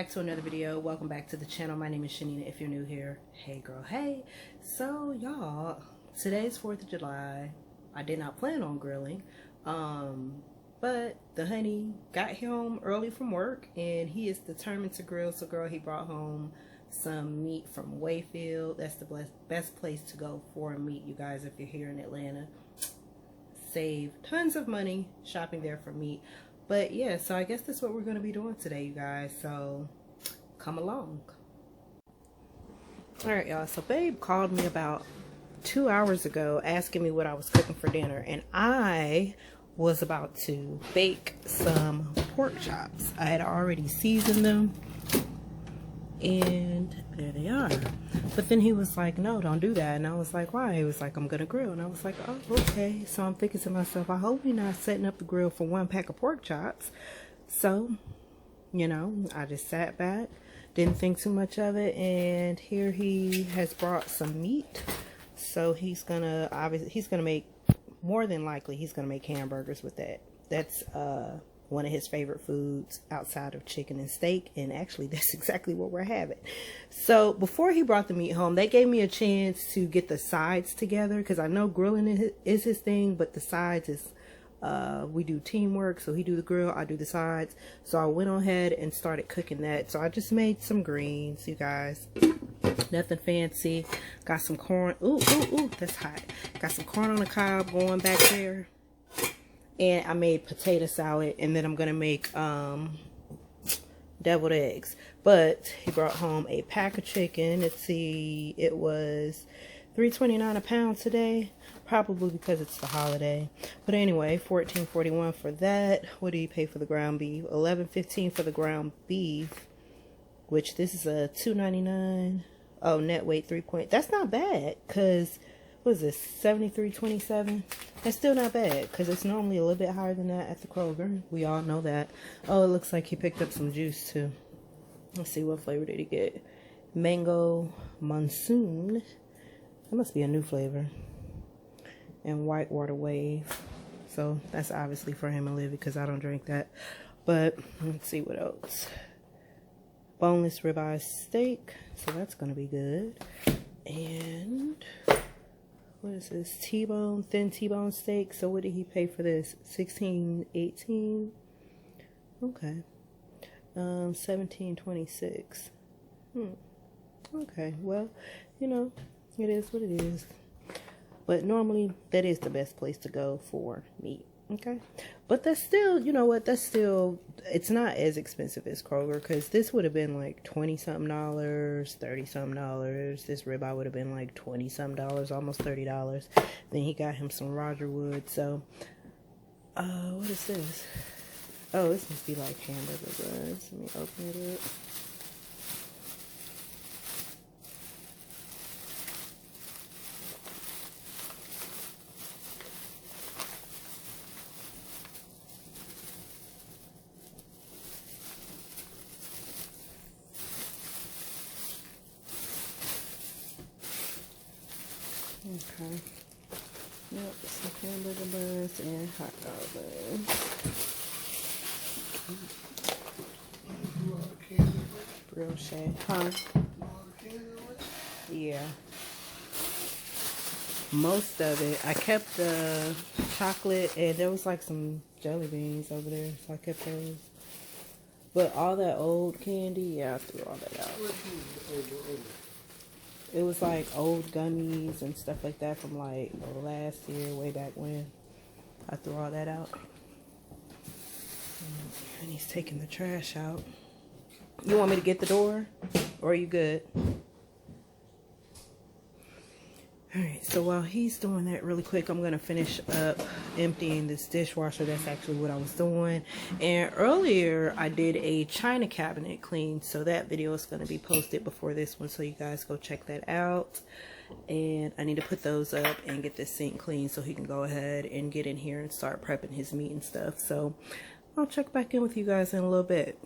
back to another video. Welcome back to the channel. My name is Chanina. If you're new here, hey girl, hey. So y'all, today's 4th of July. I did not plan on grilling, but the honey got home early from work and he is determined to grill. So girl, he brought home some meat from Wayfield. That's the best place to go for meat, you guys, if you're here in Atlanta. Save tons of money shopping there for meat. But yeah, so I guess that's what we're going to be doing today, you guys. So come along. All right, y'all. So babe called me about 2 hours ago asking me what I was cooking for dinner. And I was about to bake some pork chops. I had already seasoned them. And there they are. But then he was like, no, don't do that. And I was like, why? He was like, I'm gonna grill. And I was like, oh, okay. So I'm thinking to myself, I hope we're not setting up the grill for 1 pack of pork chops. So, you know, I just sat back, didn't think too much of it, and here he has brought some meat. So he's gonna make, more than likely he's gonna make hamburgers with that. That's one of his favorite foods outside of chicken and steak, and actually that's exactly what we're having. So before he brought the meat home, they gave me a chance to get the sides together, because I know grilling is his thing, but the sides is we do teamwork. So he do the grill, I do the sides. So I went on ahead and started cooking that. So I just made some greens, you guys, nothing fancy. Got some corn. Ooh, that's hot. Got some corn on the cob going back there. And I made potato salad, and then I'm gonna make deviled eggs. But he brought home a pack of chicken. Let's see, it was $3.29 a pound today, probably because it's the holiday. But anyway, $14.41 for that. What do you pay for the ground beef? $11.15 for the ground beef, which this is a $2.99. Oh, net weight 3 point. That's not bad, cause what is this, 73.27? That's still not bad, because it's normally a little bit higher than that at the Kroger. We all know that. Oh, it looks like he picked up some juice too. Let's see, what flavor did he get? Mango Monsoon. That must be a new flavor. And Whitewater Wave. So that's obviously for him and Livy, because I don't drink that. But let's see what else. Boneless ribeye steak. So that's going to be good. And what is this? T-bone, thin T-bone steak. So what did he pay for this? $16.18. Okay. $17.26. Okay. Well, you know, it is what it is. But normally that is the best place to go for meat. Okay. But that's still, you know what? That's still, it's not as expensive as Kroger, because this would have been like $20-something, $30-something. This ribeye would have been like $20-something, almost $30. Then he got him some Roger Wood. So, what is this? Oh, this must be like hamburger buns. Let me open it up. Okay. Yep, some hamburger buns and hot dog buns. Brioche, huh? Yeah. Most of it. I kept the chocolate, and there was like some jelly beans over there, so I kept those. But all that old candy, yeah, I threw all that out. It was like old gummies and stuff like that from like last year, way back when. I threw all that out. And he's taking the trash out. You want me to get the door? Or are you good? Alright, so while he's doing that really quick, I'm going to finish up emptying this dishwasher. That's actually what I was doing. And earlier, I did a china cabinet clean. So that video is going to be posted before this one. So you guys go check that out. And I need to put those up and get this sink clean so he can go ahead and get in here and start prepping his meat and stuff. So I'll check back in with you guys in a little bit.